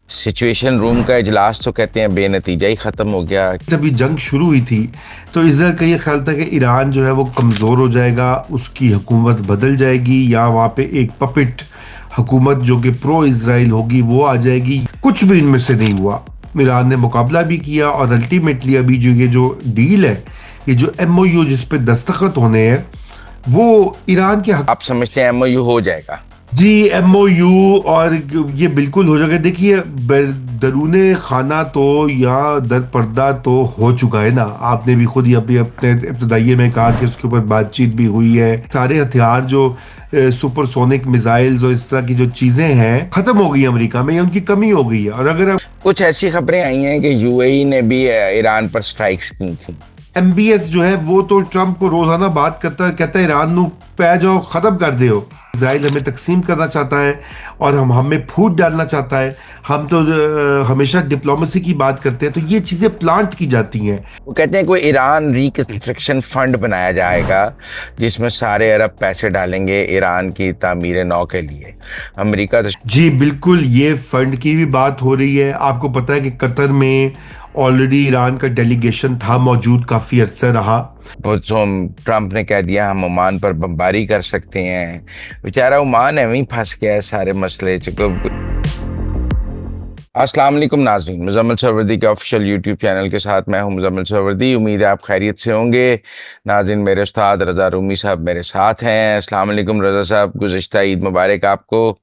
Situation room का इजलास तो कहते हैं बेनतीजा ही खत्म हो गया। जब ये जंग शुरू हुई थी तो इसराइल का ये ख्याल था कि ईरान जो है वो कमज़ोर हो जाएगा, उसकी हुकूमत बदल जाएगी या वहाँ पे एक पपिट हुकूमत जो कि प्रो इसराइल होगी वो आ जाएगी। कुछ भी इनमें से नहीं हुआ। ईरान ने मुकाबला भी किया और अल्टीमेटली अभी जो ये जो डील है, ये जो एमओयू जिस पे दस्तखत होने हैं, वो ईरान के हक। आप समझते हैं एमओयू हो जाएगा? जी, एमओयू और ये बिल्कुल हो जाएगा। देखिए, दरूने खाना तो या दर पर्दा तो हो चुका है ना। आपने भी खुद ही अभी अपने इब्तदाइये में कहा कि उसके ऊपर बातचीत भी हुई है। सारे हथियार जो सुपरसोनिक मिसाइल्स और इस तरह की जो चीजें हैं खत्म हो गई अमेरिका में, या उनकी कमी हो गई है। और अगर कुछ ऐसी खबरें आई हैं कि यूएई ने भी ईरान पर स्ट्राइक्स की थी। एमबीएस जो है वो तो ट्रम्प को रोजाना बात करता है, कहता है ईरान नु पै जाओ, खत्म कर दो। इसराइल हमें तकसीम करना चाहता है और हम हमें फूट डालना चाहता है। हम तो हमेशा डिप्लोमेसी की बात करते हैं, तो ये चीजें प्लांट की जाती हैं। वो कहते हैं कोई ईरान रिकंस्ट्रक्शन फंड बनाया जाएगा जिसमें सारे अरब पैसे डालेंगे ईरान की तामीर नौ के लिए। अमेरिका तो जी बिल्कुल, ये फंड की भी बात हो रही है। आपको पता है कि कतर में ऑलरेडी ईरान का डेलीगेशन था मौजूद, काफी अरसा रहा। तो ट्रम्प ने कह दिया हम ओमान पर बमबारी कर सकते हैं। बेचारा ओमान है वहीं फंस गया है सारे मसले चुके। अस्सलाम वालेकुम नाज़रीन, मुज़म्मिल सरवरदी के ऑफिशियल यूट्यूब चैनल के साथ मैं हूं मुज़म्मिल सरवरदी। उम्मीद है आप खैरियत से होंगे। नाज़रीन, मेरे उस्ताद रज़ा रूमी साहब मेरे साथ हैं। अस्सलाम वालेकुम रज़ा साहब, गुज़िश्ता ईद मुबारक आपको।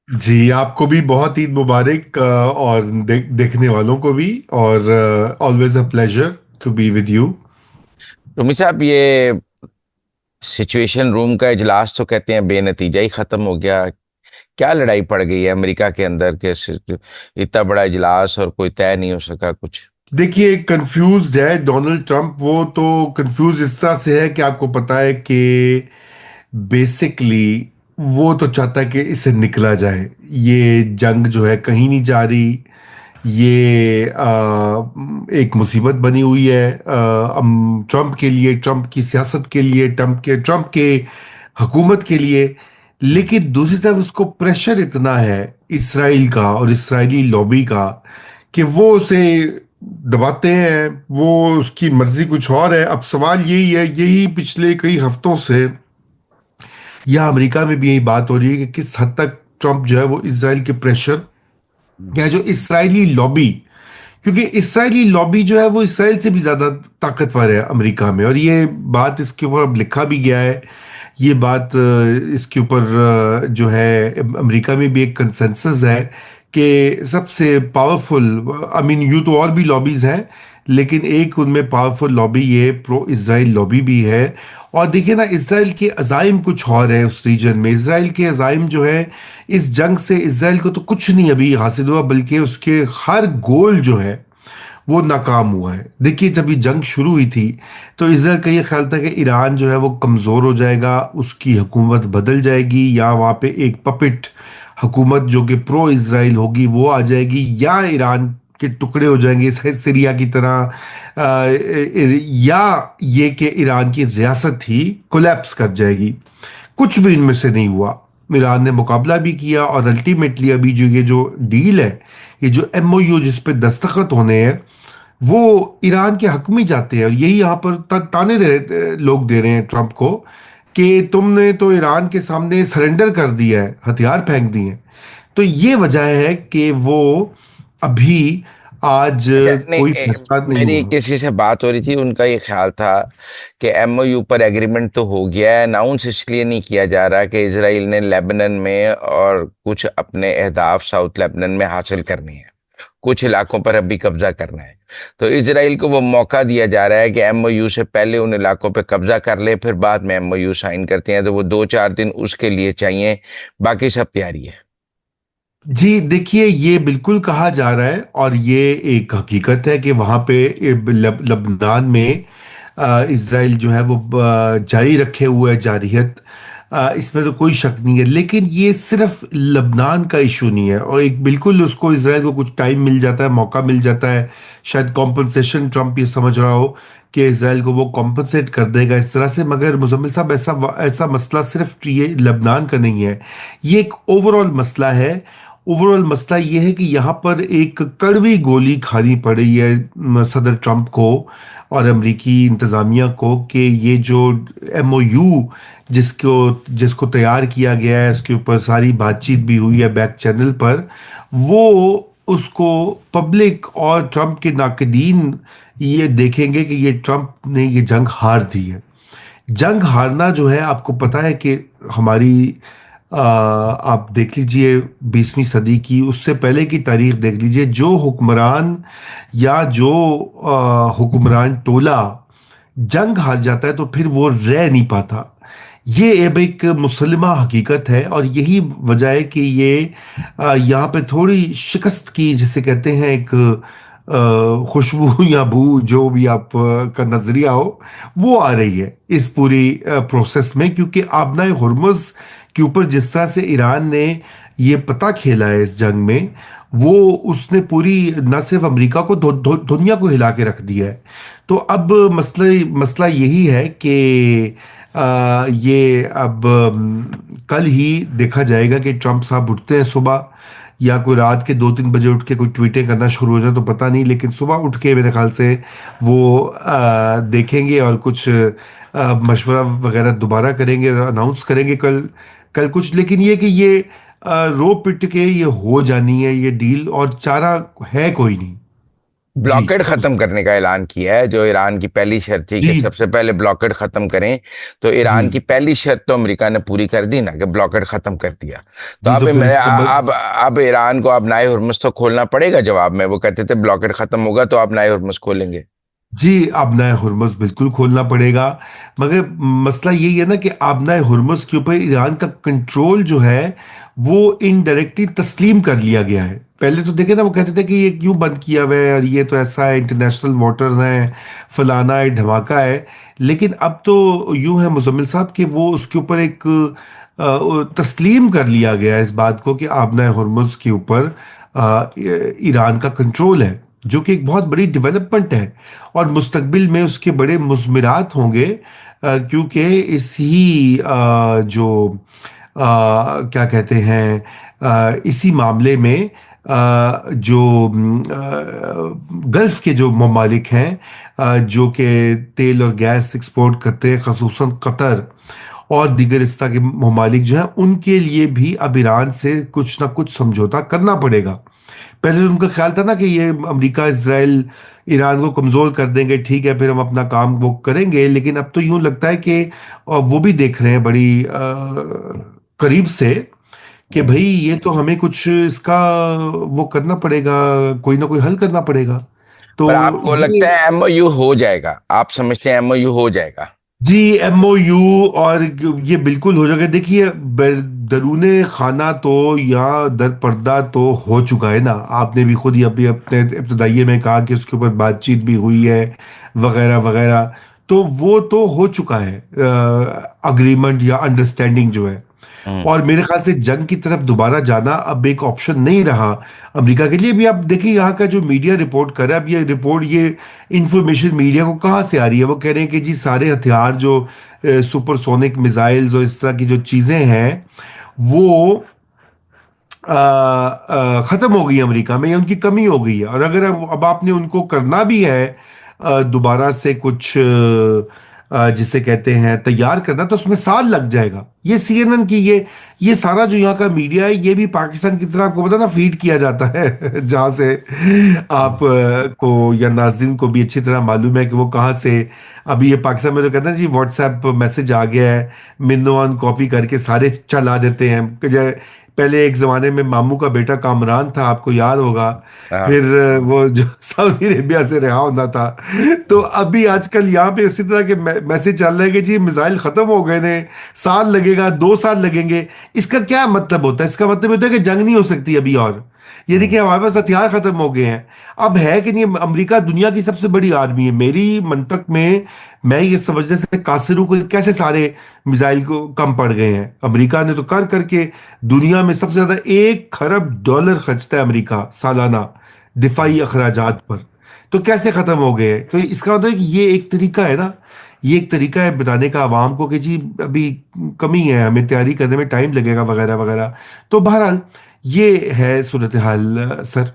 जी, आपको भी बहुत ईद मुबारक, और देखने वालों को भी। और always a pleasure to be with you. Rumi साहब, ये सिचुएशन रूम का इजलास तो कहते हैं बेनतीजा ही खत्म हो गया। क्या लड़ाई पड़ गई है अमेरिका के अंदर के इतना बड़ा इजलास और कोई तय नहीं हो सका कुछ? देखिए, कंफ्यूज्ड है डोनाल्ड ट्रंप। वो तो कंफ्यूज इस तरह से है कि आपको पता है कि बेसिकली वो तो चाहता है कि इसे निकला जाए। ये जंग जो है कहीं नहीं जा रही। ये एक मुसीबत बनी हुई है ट्रंप के लिए, ट्रंप की सियासत के लिए, ट्रंप के हुकूमत के लिए। लेकिन दूसरी तरफ उसको प्रेशर इतना है इसराइल का और इसराइली लॉबी का कि वो उसे दबाते हैं। वो उसकी मर्जी कुछ और है। अब सवाल यही है, यही पिछले कई हफ्तों से या अमेरिका में भी यही बात हो रही है कि किस हद तक ट्रंप जो है वो इसराइल के प्रेशर या जो इसराइली लॉबी, क्योंकि इसराइली लॉबी जो है वो इसराइल से भी ज्यादा ताकतवर है अमेरिका में। और ये बात इसके ऊपर अब लिखा भी गया है। ये बात इसके ऊपर जो है अमेरिका में भी एक कंसेंसस है कि सबसे पावरफुल, आई मीन यूं तो और भी लॉबीज हैं, लेकिन एक उनमें पावरफुल लॉबी ये प्रो इसराइल लॉबी भी है। और देखिए ना, इसराइल के अजाइम कुछ और है उस रीजन में। इसराइल के अजाइम जो है, इस जंग से इसराइल को तो कुछ नहीं अभी हासिल हुआ, बल्कि उसके हर गोल जो है वो नाकाम हुआ है। देखिए, जब ये जंग शुरू हुई थी तो इसराइल का ये ख्याल था कि ईरान जो है वो कमज़ोर हो जाएगा, उसकी हुकूमत बदल जाएगी या वहाँ पे एक पपिट हुकूमत जो कि प्रो इसराइल होगी वो आ जाएगी, या ईरान के टुकड़े हो जाएंगे सीरिया की तरह, या ये कि ईरान की रियासत ही कोलैप्स कर जाएगी। कुछ भी इनमें से नहीं हुआ। ईरान ने मुकाबला भी किया और अल्टीमेटली अभी जो ये जो डील है, ये जो एमओयू जिस पे दस्तखत होने हैं, वो ईरान के हक में जाते हैं। और यही यहाँ पर ताने लोग दे रहे हैं ट्रंप को कि तुमने तो ईरान के सामने सरेंडर कर दिया है, हथियार फेंक दिए हैं। तो ये वजह है कि वो अभी आज अच्छा नहीं, कोई फैसला नहीं मेरी हुआ। किसी से बात हो रही थी, उनका ये ख्याल था कि एमओयू पर एग्रीमेंट तो हो गया है, अनाउंस इसलिए नहीं किया जा रहा कि इसराइल ने लेबनान में और कुछ अपने अहदाफ साउथ लेबनान में हासिल करने हैं, कुछ इलाकों पर अभी कब्जा करना है। तो इसराइल को वो मौका दिया जा रहा है कि एमओयू से पहले उन इलाकों पे कब्जा कर ले, फिर बाद में एमओयू साइन करते हैं। तो वो 2-4 दिन उसके लिए चाहिए, बाकी सब तैयारी है। जी देखिए, ये बिल्कुल कहा जा रहा है और ये एक हकीकत है कि वहाँ पे लबनान में इसराइल जो है वो जारी रखे हुए है जारहियत। इसमें तो कोई शक नहीं है। लेकिन ये सिर्फ लबनान का इशू नहीं है, और एक बिल्कुल उसको इसराइल को कुछ टाइम मिल जाता है, मौका मिल जाता है, शायद कॉम्पनसेशन ट्रंप ये समझ रहा हो कि इसराइल को वो कॉम्पनसेट कर देगा इस तरह से। मगर मुजम्मिल साहब, ऐसा ऐसा मसला सिर्फ ये लबनान का नहीं है, ये एक ओवरऑल मसला है। ओवरऑल मसला ये है कि यहाँ पर एक कड़वी गोली खानी पड़ी है सदर ट्रंप को और अमरीकी इंतज़ामिया को, कि ये जो एमओयू जिसको जिसको तैयार किया गया है, इसके ऊपर सारी बातचीत भी हुई है बैक चैनल पर, वो उसको पब्लिक और ट्रंप के नाकदीन ये देखेंगे कि ये ट्रंप ने ये जंग हार दी है। जंग हारना जो है, आपको पता है कि हमारी आप देख लीजिए 20वीं सदी की, उससे पहले की तारीख देख लीजिए, जो हुक्मरान या जो हुक्मरान टोला जंग हार जाता है तो फिर वो रह नहीं पाता। ये अब एक मुसलमा हकीकत है, और यही वजह है कि ये यहाँ पे थोड़ी शिकस्त की, जिसे कहते हैं, एक खुशबू या बू, जो भी आप का नजरिया हो, वो आ रही है इस पूरी प्रोसेस में, क्योंकि आबनाए हुर्मुज के ऊपर जिस तरह से ईरान ने ये पता खेला है इस जंग में, वो उसने पूरी न सिर्फ अमेरिका को दुनिया को हिला के रख दिया है। तो अब मसला मसला यही है कि ये अब कल ही देखा जाएगा कि ट्रंप साहब उठते हैं सुबह, या कोई रात के 2-3 बजे उठ के कोई ट्वीटें करना शुरू हो जाए तो पता नहीं, लेकिन सुबह उठ के मेरे ख्याल से वो देखेंगे और कुछ मशवरा वगैरह दोबारा करेंगे, अनाउंस करेंगे कल कल कुछ। लेकिन ये कि ये रो पिट के ये हो जानी है ये डील, और चारा है कोई नहीं। जी ब्लॉकेड खत्म करने का ऐलान किया है, जो ईरान की पहली शर्त थी कि जी सबसे पहले ब्लॉकेड खत्म करें। तो जी ईरान की पहली शर्त तो अमेरिका ने पूरी कर दी ना, कि ब्लॉकेड खत्म कर दिया। तो जी। अब तो फिर मैं इसका अब ईरान को अब नाए हुर्मुज तो खोलना पड़ेगा। जवाब में वो कहते थे ब्लॉकेड खत्म होगा तो अब नाए हुर्मुज खोलेंगे। जी, आबनाए हुर्मुज बिल्कुल खोलना पड़ेगा। मगर मसला यही है ना कि आबनाए हुर्मुज के ऊपर ईरान का कंट्रोल जो है वो इनडायरेक्टली तस्लीम कर लिया गया है। पहले तो देखे ना, वो कहते थे कि ये क्यों बंद किया हुआ है, और ये तो ऐसा है, इंटरनेशनल वाटर्स हैं, फलाना है, धमाका है। लेकिन अब तो यूं है मुजम्मिल साहब कि वो उसके ऊपर एक तस्लीम कर लिया गया है इस बात को कि आबनाए हुर्मुज के ऊपर ईरान का कंट्रोल है, जो कि एक बहुत बड़ी डेवलपमेंट है। और मुस्तकबिल में उसके बड़े मुज़मिरात होंगे, क्योंकि इसी क्या कहते हैं, इसी मामले में जो गल्फ के जो ममालिक हैं, जो कि तेल और गैस एक्सपोर्ट करते हैं, खसूसन कतर और दीगर इस तरह के ममालिक जो हैं, उनके लिए भी अब ईरान से कुछ ना कुछ समझौता करना पड़ेगा। पहले तो उनका ख्याल था ना कि ये अमेरिका इसराइल ईरान को कमजोर कर देंगे, ठीक है, फिर हम अपना काम वो करेंगे। लेकिन अब तो यूं लगता है कि वो भी देख रहे हैं बड़ी करीब से कि भाई ये तो हमें कुछ इसका वो करना पड़ेगा, कोई ना कोई हल करना पड़ेगा। तो पर आपको ये लगता है एमओयू हो जाएगा? आप समझते हैं एमओयू हो जाएगा? जी, एमओयू और ये बिल्कुल हो जाएगा। देखिए, दरूने खाना तो या दर पर्दा तो हो चुका है ना। आपने भी खुद ही अभी अपने इब्तदाइये में कहा कि उसके ऊपर बातचीत भी हुई है, वगैरह वगैरह। तो वो तो हो चुका है अग्रीमेंट या अंडरस्टैंडिंग जो है। हम्म। और मेरे ख्याल से जंग की तरफ दोबारा जाना अब एक ऑप्शन नहीं रहा अमेरिका के लिए भी। आप देखिए यहाँ का जो मीडिया रिपोर्ट कर रहा है, अब ये रिपोर्ट, ये इंफॉर्मेशन मीडिया को कहाँ से आ रही है? वो कह रहे हैं कि जी सारे हथियार जो सुपरसोनिक मिसाइल्स और इस तरह की जो चीजें हैं, वो खत्म हो गई अमेरिका में, या उनकी कमी हो गई है। और अगर अब आपने उनको करना भी है दोबारा से कुछ जिसे कहते हैं तैयार करना, तो उसमें साल लग जाएगा। ये सीएनएन की ये सारा जो यहाँ का मीडिया है, ये भी पाकिस्तान की तरह, आपको पता ना, फीड किया जाता है जहाँ से आप को या नाज़रीन को भी अच्छी तरह मालूम है कि वो कहाँ से। अभी ये पाकिस्तान में तो कहते हैं जी व्हाट्सएप मैसेज आ गया है, मिन्नोआन कॉपी करके सारे चला देते हैं कि पहले एक जमाने में मामू का बेटा कामरान था, आपको याद होगा, हाँ। फिर वो जो सऊदी अरेबिया से रिहा होना था। तो अभी आजकल यहाँ पे इसी तरह के मैसेज चल रहे हैं कि जी मिसाइल खत्म हो गए ने, साल लगेगा, 2 साल लगेंगे। इसका क्या मतलब होता है? इसका मतलब होता है कि जंग नहीं हो सकती अभी, और ये हम्म। देखिए हमारे पास हथियार खत्म हो गए हैं। अब है कि नहीं, अमेरिका दुनिया की सबसे बड़ी आर्मी है मेरी मंतक में। मैं ये समझने से कासिर हूं कि कैसे सारे मिसाइल को कम पड़ गए हैं। अमेरिका ने तो कर करके दुनिया में सबसे ज्यादा $1 खरब खर्चता है अमेरिका सालाना हम्म। दिफाई अखराजात पर। तो कैसे खत्म हो गए हैं? तो इसका मतलब है कि ये एक तरीका है ना, ये एक तरीका है बताने का आवाम को कि जी अभी कमी है, हमें तैयारी करने में टाइम लगेगा, वगैरह वगैरह। तो बहरहाल ये है सूरत हाल सर।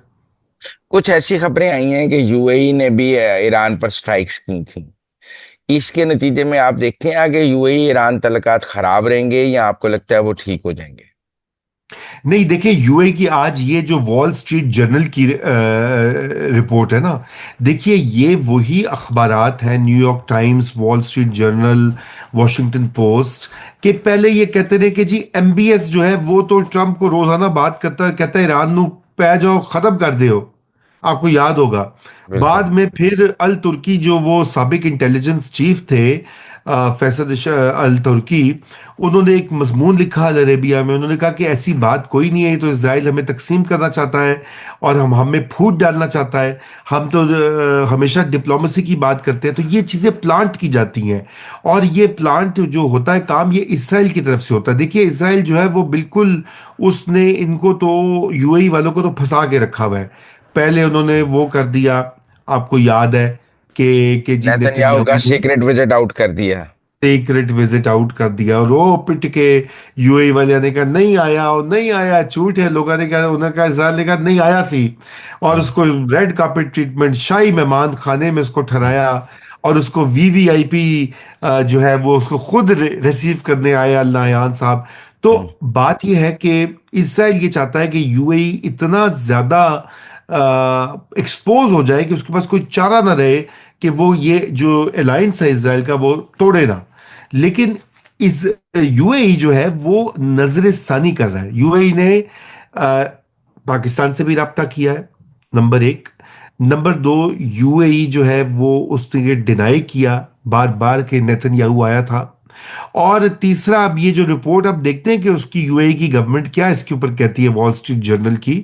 कुछ ऐसी खबरें आई हैं कि यूएई ने भी ईरान पर स्ट्राइक्स की थी। इसके नतीजे में आप देखते हैं आगे यूएई ईरान तल्लुकात खराब रहेंगे या आपको लगता है वो ठीक हो जाएंगे? नहीं, देखिए यूएई की आज ये जो वॉल स्ट्रीट जर्नल की रिपोर्ट है ना, देखिए ये वही अखबारात हैं, New York times, wall street journal, Washington post, के पहले ये कहते रहे कि जी एमबीएस जो है वो तो ट्रंप को रोजाना बात करता कहता है ईरान नु पै जाओ, खत्म कर दो। आपको याद होगा। बिल्कुल। बाद में फिर अल तुर्की जो वो साबिक इंटेलिजेंस चीफ थे, फैसद अल तुर्की, उन्होंने एक मजमून लिखा अल अरेबिया में। उन्होंने कहा कि ऐसी बात कोई नहीं है, ये तो इसराइल हमें तकसीम करना चाहता है और हम हमें फूट डालना चाहता है। हम तो हमेशा डिप्लोमेसी की बात करते हैं, तो ये चीज़ें प्लांट की जाती हैं। और ये प्लांट जो होता है काम, ये इसराइल की तरफ से होता है। देखिए इसराइल जो है वो बिल्कुल, उसने इनको तो, यूएई वालों को तो फंसा के रखा हुआ है। पहले उन्होंने वो कर दिया, आपको याद है कि जी नेतन्याहू नेतन्याहू का ने सीक्रेट विजिट आउट कर दिया। सीक्रेट विजिट आउट कर दिया, रो पिट के यूएई वाले ने कहा नहीं आया, और नहीं आया, झूठ है। लोगों ने कहा, उन्होंने कहा, इसराइल ने कहा नहीं आया सी। और हम्म। उसको रेड कार्पेट ट्रीटमेंट, शाही मेहमान खाने में उसको ठहराया, और उसको वीवीआईपी जो है वो उसको खुद रिसीव करने आए अल नहयान साहब। तो हम्म। बात यह है कि इसराइल ये चाहता है कि यूएई इतना ज्यादा एक्सपोज हो जाए कि उसके पास कोई चारा ना रहे कि वो ये जो अलायंस है इसराइल का वो तोड़े ना। लेकिन इस यूएई जो है वो नजर सानी कर रहा है। यूएई ने पाकिस्तान से भी राब्ता किया है, नंबर एक। नंबर दो, यूएई जो है वो उसने डिनाई किया बार बार के नेतन्याहू आया था। और तीसरा, अब ये जो रिपोर्ट अब देखते हैं कि उसकी यूएई की गवर्नमेंट क्या इसके ऊपर कहती है, वॉल स्ट्रीट जर्नल की।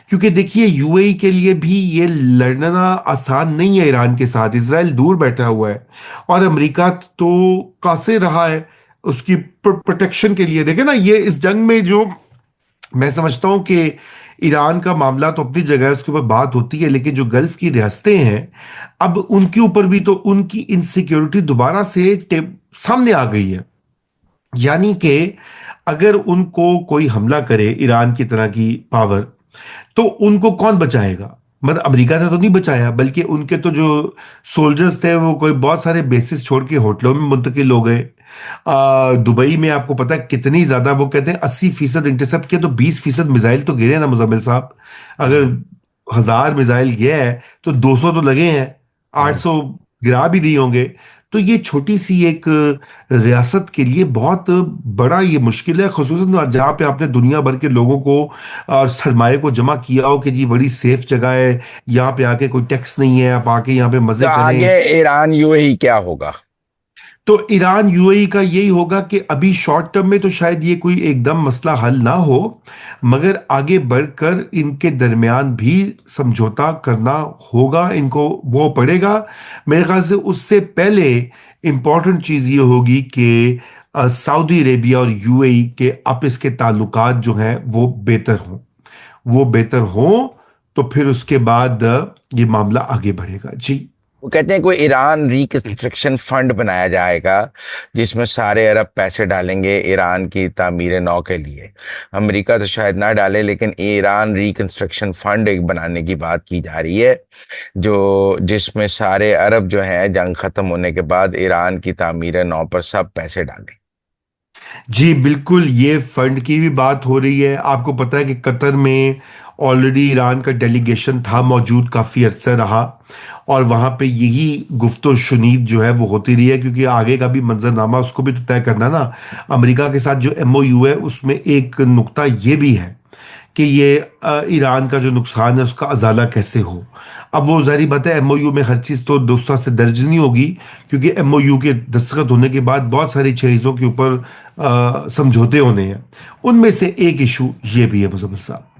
क्योंकि देखिए यूएई के लिए भी ये लड़ना आसान नहीं है ईरान के साथ। इसराइल दूर बैठा हुआ है और अमेरिका तो कासे रहा है उसकी प्रोटेक्शन के लिए। देखे ना, ये इस जंग में जो मैं समझता हूं कि ईरान का मामला तो अपनी जगह है, उसके ऊपर बात होती है, लेकिन जो गल्फ की रियासतें हैं, अब उनके ऊपर भी तो उनकी इनसिक्योरिटी दोबारा से सामने आ गई है। यानी कि अगर उनको कोई हमला करे ईरान की तरह की पावर, तो उनको कौन बचाएगा? मतलब अमेरिका ने तो नहीं बचाया, बल्कि उनके तो जो सोल्जर्स थे वो कोई बहुत सारे बेसिस छोड़ के होटलों में मुंतकिल हो गए। दुबई में आपको पता है कितनी ज्यादा, वो कहते हैं 80% इंटरसेप्ट किया, तो 20% मिसाइल तो गिरे ना मुजम्मिल साहब। अगर हम्म। 1000 मिसाइल गया है तो 200 तो लगे हैं, हम्म। 800 गिरा भी नहीं होंगे। तो ये छोटी सी एक रियासत के लिए बहुत बड़ा ये मुश्किल है, खुसूसन जहाँ पे आपने दुनिया भर के लोगों को और सरमाए को जमा किया हो कि जी बड़ी सेफ जगह है, यहाँ पे आके कोई टैक्स नहीं है, आप आके यहाँ पे तो मजे आगे करें। ईरान यूएई क्या होगा? तो ईरान यूएई का यही होगा कि अभी शॉर्ट टर्म में तो शायद ये कोई एकदम मसला हल ना हो, मगर आगे बढ़कर इनके दरमियान भी समझौता करना होगा, इनको वो पड़ेगा। मेरे ख्याल से उससे पहले इंपॉर्टेंट चीज ये होगी कि सऊदी अरेबिया और यूएई के आपस के ताल्लुकात जो हैं वो बेहतर हों। वो बेहतर हों तो फिर उसके बाद ये मामला आगे बढ़ेगा जी। वो कहते हैं कोई ईरान रिकंस्ट्रक्शन फंड बनाया जाएगा जिसमें सारे अरब पैसे डालेंगे ईरान की तामीर नौ के लिए। अमेरिका तो शायद ना डाले, लेकिन ईरान रिकंस्ट्रक्शन फंड एक बनाने की बात की जा रही है, जो जिसमें सारे अरब जो हैं जंग खत्म होने के बाद ईरान की तामीर नौ पर सब पैसे डालें। जी बिल्कुल, ये फंड की भी बात हो रही है। आपको पता है कि कतर में ऑलरेडी ईरान का डेलीगेशन था मौजूद, काफ़ी अरसा रहा, और वहाँ पे यही गुफ्तो शुनीद जो है वो होती रही है, क्योंकि आगे का भी मंजरनामा उसको भी तो तय करना ना। अमेरिका के साथ जो एमओयू है उसमें एक नुक्ता ये भी है कि ये ईरान का जो नुकसान है उसका अजाला कैसे हो। अब वो जाहिर बात है एमओयू में हर चीज़ तो दोस्ता से दर्ज नहीं होगी, क्योंकि एमओयू के दस्तखत होने के बाद बहुत सारी चीज़ों के ऊपर समझौते होने हैं। उनमें से एक इशू ये भी है मुजम्मिल साहब।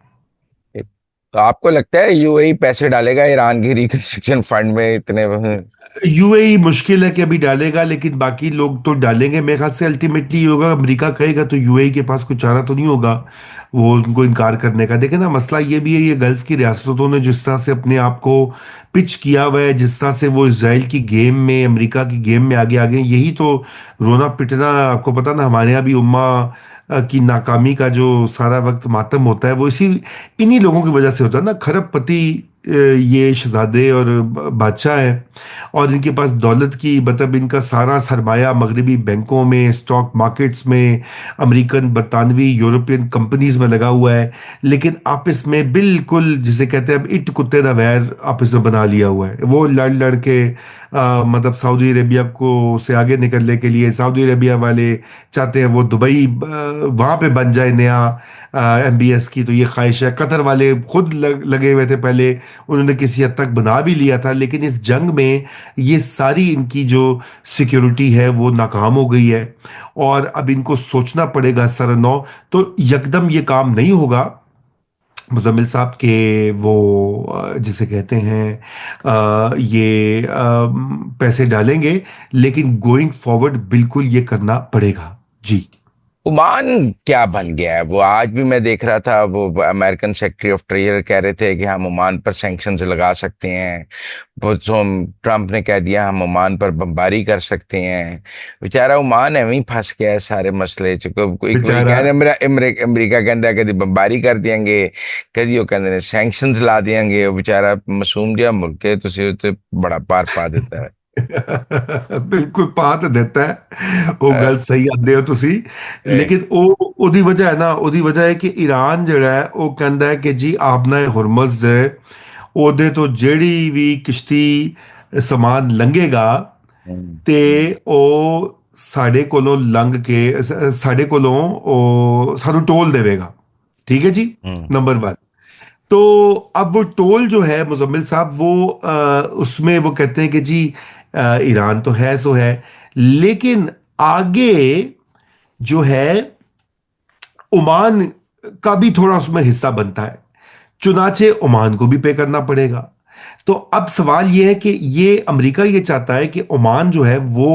तो आपको लगता है यूएई पैसे डालेगा ईरान की रिकंस्ट्रक्शन फंड में इतने? यूएई मुश्किल है कि अभी डालेगा, लेकिन बाकी लोग तो डालेंगे। मेरे ख्याल से अल्टीमेटली ये होगा, अमेरिका कहेगा तो यूएई के पास कोई चारा तो नहीं होगा वो उनको इनकार करने का। देखे ना, मसला ये भी है, ये गल्फ की रियासतों ने जिस तरह से अपने आप को पिच किया हुआ है, जिस तरह से वो इसराइल की गेम में, अमेरिका की गेम में आगे आगे, यही तो रोना पिटना। आपको पता ना, हमारे यहाँ भी उम्मा की नाकामी का जो सारा वक्त मातम होता है वो इन्हीं लोगों की वजह से होता है ना। खरबपति ये शहजादे और बादशाह है, और इनके पास दौलत की मतलब इनका सारा सरमाया मगरबी बैंकों में, स्टॉक मार्केट्स में, अमेरिकन, बरतानवी, यूरोपियन कंपनीज में लगा हुआ है। लेकिन आपस में बिल्कुल जिसे कहते हैं अब इट कुत्ते दा वैर आपस में बना लिया हुआ है। वो लड़ लड़ के मतलब सऊदी अरेबिया को से आगे निकलने के लिए सऊदी अरेबिया वाले चाहते हैं वो दुबई वहां पे बन जाए नया एमबीएस की, तो ये ख्वाहिश है। कतर वाले खुद लगे हुए थे पहले, उन्होंने किसी हद तक बना भी लिया था, लेकिन इस जंग में ये सारी इनकी जो सिक्योरिटी है वो नाकाम हो गई है। और अब इनको सोचना पड़ेगा सरनौ। तो यकदम ये काम नहीं होगा मुजम्मिल साहब के वो जिसे कहते हैं ये पैसे डालेंगे, लेकिन गोइंग फॉरवर्ड बिल्कुल ये करना पड़ेगा। जी। ओमान क्या बन गया है? वो आज भी मैं देख रहा था, वो अमेरिकन सेक्रेटरी ऑफ ट्रेजर कह रहे थे कि हम ओमान पर सैंक्शंस लगा सकते हैं। वो तो ट्रम्प ने कह दिया हम ओमान पर बमबारी कर सकते हैं। बेचारा ओमान एवं ही फंस गया है सारे मसले च। एक बारी बेचारा। कहने अमरीका कहता है कभी बमबारी कर देंगे, कभी वो कहते हैं सैंक्शंस ला देंगे। वो बेचारा मासूम जिहा मुल्क है, तुसी उते बड़ा पार पा देता है। ਬਿਲਕੁਲ ਪਾ ਤੇ ਦਿੱਤਾ ਹੈ, ਉਹ ਗੱਲ ਸਹੀ ਆਂਦੇ ਹੋ ਤੁਸੀਂ। ए, ਲੇਕਿਨ ਉਹਦੀ ਵਜ੍ਹਾ ਹੈ ਨਾ, ਉਹਦੀ ਵਜ੍ਹਾ ਹੈ ਕਿ ਈਰਾਨ ਜਿਹੜਾ ਹੈ ਉਹ ਕਹਿੰਦਾ ਹੈ ਕਿ ਜੀ ਆਪਣਾ ਇਹ ਹੁਰਮਜ਼ ਹੈ, ਉਹਦੇ ਤੋਂ ਜਿਹੜੀ ਵੀ ਕਿਸ਼ਤੀ ਸਮਾਨ ਲੰਘੇਗਾ हम्म, ਤੇ ਉਹ ਸਾਡੇ ਕੋਲੋਂ ਲੰਘ ਕੇ ਸਾਡੇ ਕੋਲੋਂ ਉਹ ਸਾਨੂੰ टोल देवेगा। ठीक है जी। हम्म, नंबर वन। तो अब वो टोल जो है मुजम्मिल साहब वो उसमें वो कहते हैं कि जी ईरान तो है सो है, लेकिन आगे जो है ओमान का भी थोड़ा उसमें हिस्सा बनता है, चुनाचे ओमान को भी पे करना पड़ेगा। तो अब सवाल यह है कि ये अमेरिका ये चाहता है कि ओमान जो है वो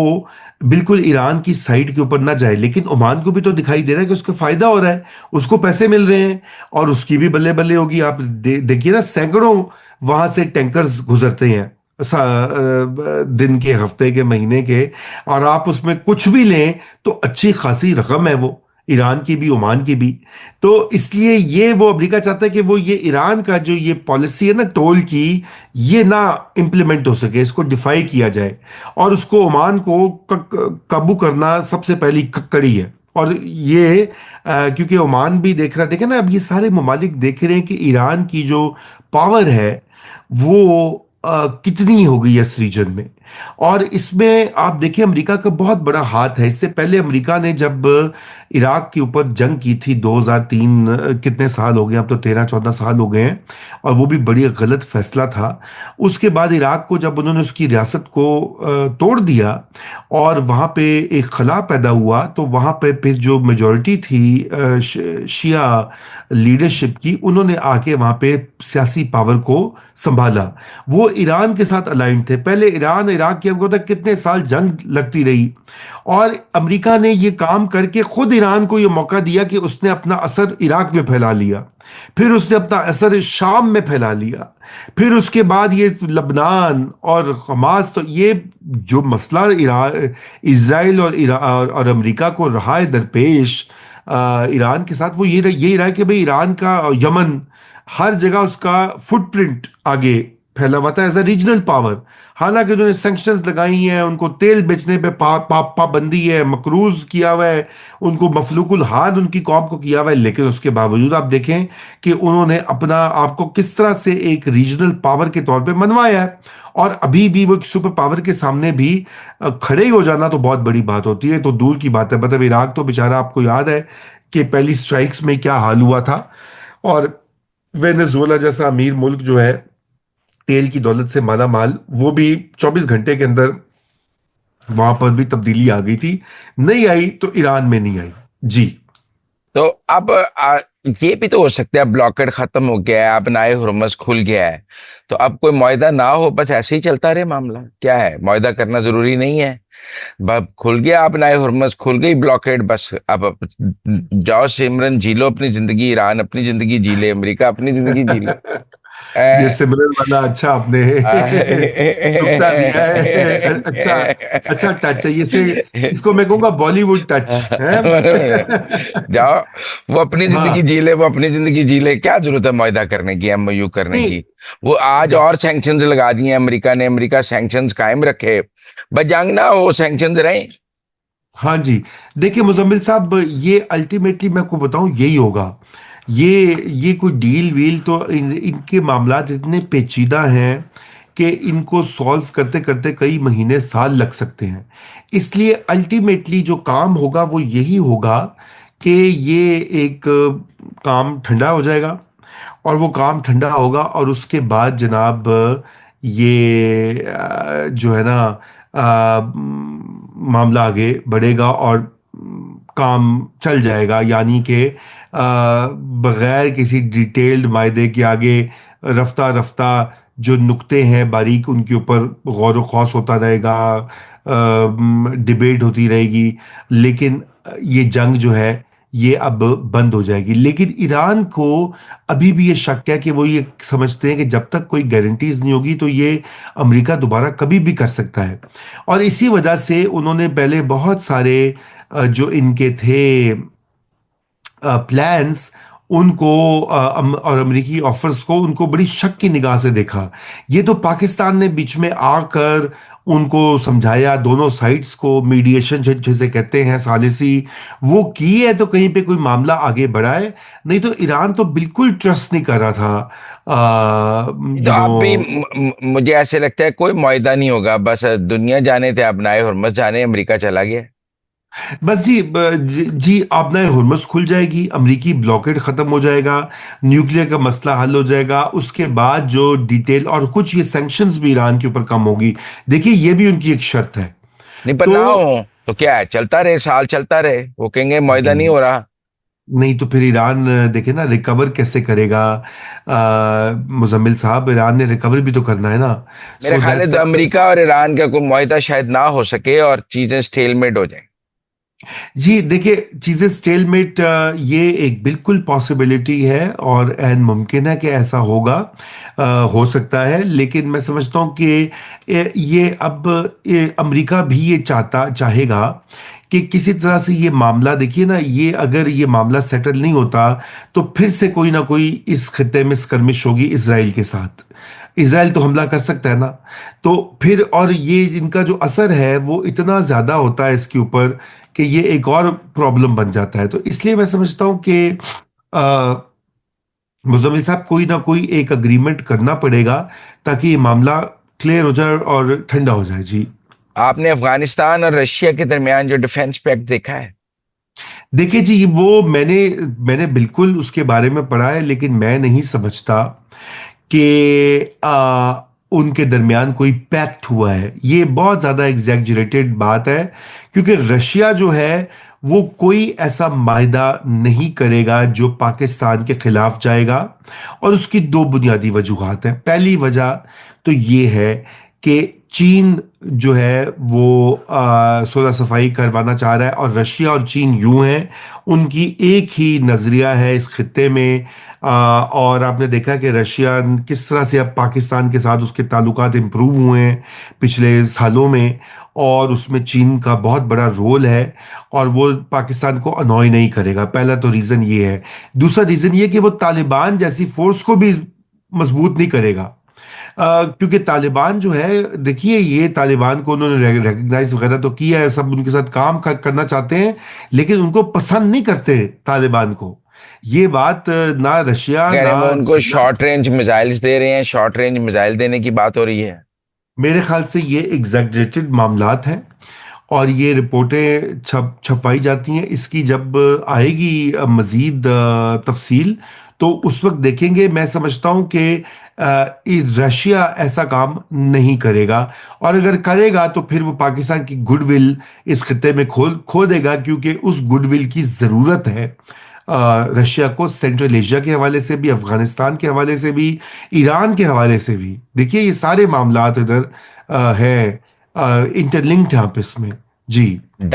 बिल्कुल ईरान की साइड के ऊपर ना जाए, लेकिन ओमान को भी तो दिखाई दे रहा है कि उसको फायदा हो रहा है, उसको पैसे मिल रहे हैं, और उसकी भी बल्ले बल्ले होगी। आप देखिए ना, सैकड़ों वहां से टैंकर्स गुजरते हैं दिन के, हफ्ते के, महीने के, और आप उसमें कुछ भी लें तो अच्छी खासी रकम है वो, ईरान की भी ओमान की भी। तो इसलिए ये वो अमेरिका चाहता है कि वो ये ईरान का जो ये पॉलिसी है ना टोल की, ये ना इम्प्लीमेंट हो सके, इसको डिफाई किया जाए, और उसको ओमान को काबू करना सबसे पहली कड़ी है। और ये क्योंकि ओमान भी देख रहा, देखे ना, अब ये सारे ममालिक देख रहे हैं कि ईरान की जो पावर है वो कितनी हो गई है इस रीजन में। और इसमें आप देखिए अमेरिका का बहुत बड़ा हाथ है। इससे पहले अमेरिका ने जब इराक के ऊपर जंग की थी 2003, कितने साल हो गए, अब तो 13-14 साल हो गए हैं, और वो भी बड़ी गलत फैसला था। उसके बाद इराक को जब उन्होंने उसकी रियासत को तोड़ दिया और वहाँ पे एक खला पैदा हुआ, तो वहाँ पे फिर जो मेजॉरिटी थी शिया लीडरशिप की, उन्होंने आके वहाँ पे सियासी पावर को संभाला। वो ईरान के साथ अलाइंड थे। पहले ईरान इराक की हमको तक कितने साल जंग लगती रही, और अमेरिका ने ये काम करके खुद ईरान को ये मौका दिया कि उसने अपना असर इराक में फैला लिया, फिर उसने अपना असर शाम में फैला लिया, फिर उसके बाद ये लबनान और हमास। तो ये जो मसला इजराइल और अमेरिका को रहा है दरपेश ईरान के साथ, वो ये रहा है कि भाई ईरान का यमन हर जगह उसका फुटप्रिंट आगे फैला हुआ था एज अ रीजनल पावर। हालांकि उन्होंने सैंक्शंस लगाई हैं, उनको तेल बेचने पे पाबंदी है, मकरूज किया हुआ है, उनको मफलूकुल हाल उनकी कौम को किया हुआ है, लेकिन उसके बावजूद आप देखें कि उन्होंने अपना आपको किस तरह से एक रीजनल पावर के तौर पे मनवाया है। और अभी भी वो एक सुपर पावर के सामने भी खड़े हो जाना तो बहुत बड़ी बात होती है, तो दूर की बात है। मतलब इराक तो बेचारा, आपको याद है कि पहली स्ट्राइक्स में क्या हाल हुआ था, और वेनेजुएला जैसा अमीर मुल्क जो है तेल की दौलत से माला माल, वो भी 24 घंटे के अंदर वहां पर भी तब्दीली आ गई थी। नहीं आई तो ईरान में नहीं आई। जी। तो अब ये भी तो हो सकता है ब्लॉकेड खत्म हो गया है, अब नाए हुरमस खुल गया है, तो अब कोई मुआहदा ना हो, बस ऐसे ही चलता रहे मामला। क्या है, मुआहदा करना जरूरी नहीं है। अब खुल गया, अब नाए हुरमस खुल गई, ब्लॉकेड, बस अब जाओ सिमरन जी लो अपनी जिंदगी, ईरान अपनी जिंदगी जी ले, अमेरिका अपनी जिंदगी जी ले। ये सिमरन वाला अच्छा आपने नुक्ता दिया है। अच्छा, अच्छा टच है ये से। इसको मैं कहूंगा बॉलीवुड टच है। जाओ, वो अपनी जिंदगी हाँ। जी ले, वो अपनी जिंदगी जी ले, क्या जरूरत है मुआहदा करने की, एमओयू करने नहीं। की। वो आज और सैंक्शंस लगा दिए अमेरिका ने, अमेरिका सैंक्शंस कायम रखे, बस जंग ना हो, सैंक्शंस रहे। हाँ जी। देखिए मुजम्मिल साहब, ये अल्टीमेटली मैं आपको बताऊं यही होगा। ये ये कोई डील वील तो इनके मामलात इतने पेचीदा हैं कि इनको सॉल्व करते करते कई महीने साल लग सकते हैं। इसलिए अल्टीमेटली जो काम होगा वो यही होगा कि ये एक काम ठंडा हो जाएगा, और वो काम ठंडा होगा, और उसके बाद जनाब ये जो है ना मामला आगे बढ़ेगा, और काम चल जाएगा। यानी कि बगैर किसी डिटेल्ड मायदे के आगे रफ्ता रफ्ता जो नुक्ते हैं बारीक, उनके ऊपर गौर व खौस होता रहेगा, डिबेट होती रहेगी। लेकिन ये जंग जो है ये अब बंद हो जाएगी। लेकिन ईरान को अभी भी ये शक है कि वो ये समझते हैं कि जब तक कोई गारंटीज नहीं होगी तो ये अमेरिका दोबारा कभी भी कर सकता है। और इसी वजह से उन्होंने पहले बहुत सारे जो इनके थे प्लान्स, उनको और अमेरिकी ऑफर्स को उनको बड़ी शक की निगाह से देखा। ये तो पाकिस्तान ने बीच में आकर उनको समझाया, दोनों साइड्स को मीडिएशन जैसे कहते हैं, सालिसी वो की है, तो कहीं पे कोई मामला आगे बढ़ा है। नहीं तो ईरान तो बिल्कुल ट्रस्ट नहीं कर रहा था तो यू नो। अब भी मुझे ऐसे लगता है कोई मुआहदा नहीं होगा, बस दुनिया जाने थे अब नाए हुर्मस जाने, अमेरिका चला गया। बस जी, जी आपना हुर्मुस खुल जाएगी, अमरीकी ब्लॉकेड खत्म हो जाएगा, न्यूक्लियर का मसला हल हो जाएगा। उसके बाद जो डिटेल और कुछ ये सैंक्शंस भी ईरान के ऊपर कम होगी। देखिए ये भी उनकी एक शर्त है। नहीं पर तो ना हो तो क्या है, चलता रहे, साल चलता रहे, वो कहेंगे मुआहदा नहीं नहीं, हो रहा। नहीं तो फिर ईरान देखे ना रिकवर कैसे करेगा। मुजम्मिल साहब, ईरान ने रिकवर भी तो करना है ना। मेरा सो ख्याल है दैट्स तो अमेरिका और ईरान का कोई मुआहदा शायद ना हो सके और चीजें स्टेलमेट हो जाए। जी। देखिए चीजें स्टेलमेट, ये एक बिल्कुल पॉसिबिलिटी है, और एन मुमकिन है कि ऐसा होगा, हो सकता है। लेकिन मैं समझता हूँ कि ये अब अमेरिका भी ये चाहेगा कि किसी तरह से ये मामला, देखिए ना, ये अगर ये मामला सेटल नहीं होता तो फिर से कोई ना कोई इस खत्ते में स्कर्मिश होगी इसराइल के साथ। इसराइल तो हमला कर सकता है ना। तो फिर और ये इनका जो असर है वो इतना ज्यादा होता है इसके ऊपर कि ये एक और प्रॉब्लम बन जाता है। तो इसलिए मैं समझता हूं कि मुजम्मिल साहब, कोई ना कोई एक अग्रीमेंट करना पड़ेगा ताकि ये मामला क्लियर हो जाए और ठंडा हो जाए जी। आपने अफगानिस्तान और रशिया के दरमियान जो डिफेंस पैक्ट देखा है? देखिए जी, वो मैंने मैंने बिल्कुल उसके बारे में पढ़ा है, लेकिन मैं नहीं समझता कि उनके दरमियान कोई पैक्ट हुआ है। ये बहुत ज्यादा एग्जैग्जरेटेड बात है, क्योंकि रशिया जो है वो कोई ऐसा मायदा नहीं करेगा जो पाकिस्तान के खिलाफ जाएगा। और उसकी दो बुनियादी वजूहात हैं। पहली वजह तो ये है कि चीन जो है वो सोलह सफाई करवाना चाह रहा है, और रशिया और चीन यूं हैं, उनकी एक ही नजरिया है इस खित्ते में। और आपने देखा कि रशिया किस तरह से अब पाकिस्तान के साथ उसके ताल्लुकात इंप्रूव हुए हैं पिछले सालों में, और उसमें चीन का बहुत बड़ा रोल है। और वो पाकिस्तान को अनॉय नहीं करेगा। पहला तो रीजन ये है। दूसरा रीजन ये कि वो तालिबान जैसी फोर्स को भी मजबूत नहीं करेगा। क्योंकि तालिबान जो है, देखिए ये तालिबान को उन्होंने रिकग्नाइज वगैरह तो किया है, सब उनके साथ काम करना चाहते हैं, लेकिन उनको पसंद नहीं करते तालिबान को। ये बात ना रशिया कह रहे ना हैं वो उनको चाइना। शॉर्ट रेंज मिसाइल्स दे रहे हैं, शॉर्ट रेंज मिसाइल देने की बात हो रही है। मेरे ख्याल से ये एग्जैगरेटेड मामलात हैं, और ये रिपोर्टें छपवाई जाती हैं। इसकी जब आएगी मजीद तफसील, तो उस वक्त देखेंगे। मैं समझता हूं कि रशिया ऐसा काम नहीं करेगा, और अगर करेगा तो फिर वो पाकिस्तान की गुडविल इस खत्ते में खो देगा, क्योंकि उस गुडविल की ज़रूरत है रशिया को, सेंट्रल एशिया के हवाले से भी, अफगानिस्तान के हवाले से भी, ईरान के हवाले से भी। देखिए ये सारे मामलात इधर है, इंटरलिंक्ड हैं आपस में जी। मैं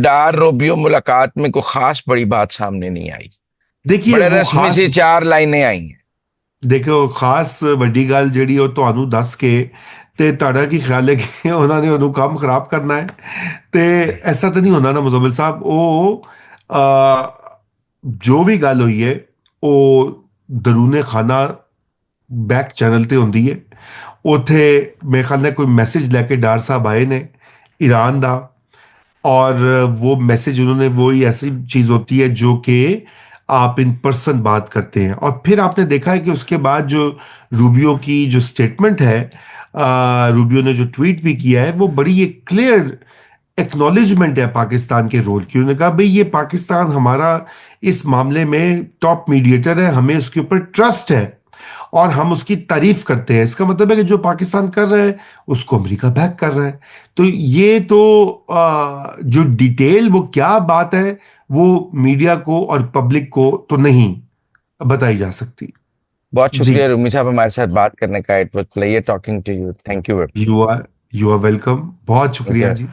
डार रोबियो मुलाकात में कोई खास बड़ी बात सामने नहीं आई, देखिए बड़े वो रस्मी खास, सी चार लाइनें आई हैं। ਦੇਖੋ ਖਾਸ ਵੱਡੀ ਗੱਲ ਜਿਹੜੀ ਉਹ ਤੁਹਾਨੂੰ ਦੱਸ ਕੇ ਤੇ ਤੁਹਾਡਾ ਕੀ ਖਿਆਲ ਹੈ ਕਿ ਉਹਨਾਂ ਨੇ ਉਹਨੂੰ ਕੰਮ ਖਰਾਬ ਕਰਨਾ ਹੈ? ਤੇ ਐਸਾ ਤਾਂ ਨਹੀਂ ਹੁੰਦਾ ਨਾ ਮੁਜ਼ੱਮਿਲ ਸਾਹਿਬ। ਉਹ ਜੋ ਵੀ ਗੱਲ ਹੋਈ ਹੈ ਉਹ ਦਰੂਨੇ ਖਾਨਾ ਬੈਕ ਚੈਨਲ ਤੇ ਹੁੰਦੀ ਹੈ। ਉੱਥੇ ਮੇਰੇ ਖਿਆਲ ਨਾਲ ਕੋਈ ਮੈਸੇਜ ਲੈ ਕੇ ਡਾਰ ਸਾਹਿਬ ਆਏ ਨੇ ईरान ਦਾ। और वो मैसेज उन्होंने वही ऐसी चीज होती है जो कि आप इन पर्सन बात करते हैं। और फिर आपने देखा है कि उसके बाद जो रूबियो की जो स्टेटमेंट है, रूबियो ने जो ट्वीट भी किया है, वो बड़ी एक क्लियर एक्नॉलेजमेंट है पाकिस्तान के रोल की। उन्होंने कहा भाई ये पाकिस्तान हमारा इस मामले में टॉप मीडिएटर है, हमें उसके ऊपर ट्रस्ट है और हम उसकी तारीफ करते हैं। इसका मतलब है कि जो पाकिस्तान कर रहा है उसको अमेरिका बैक कर रहा है। तो ये तो जो डिटेल वो क्या बात है वो मीडिया को और पब्लिक को तो नहीं बताई जा सकती। बहुत जी। शुक्रिया रूमी साहब हमारे साथ बात करने का। It was pleasure talking to you. Thank you. You are welcome. बहुत शुक्रिया जी।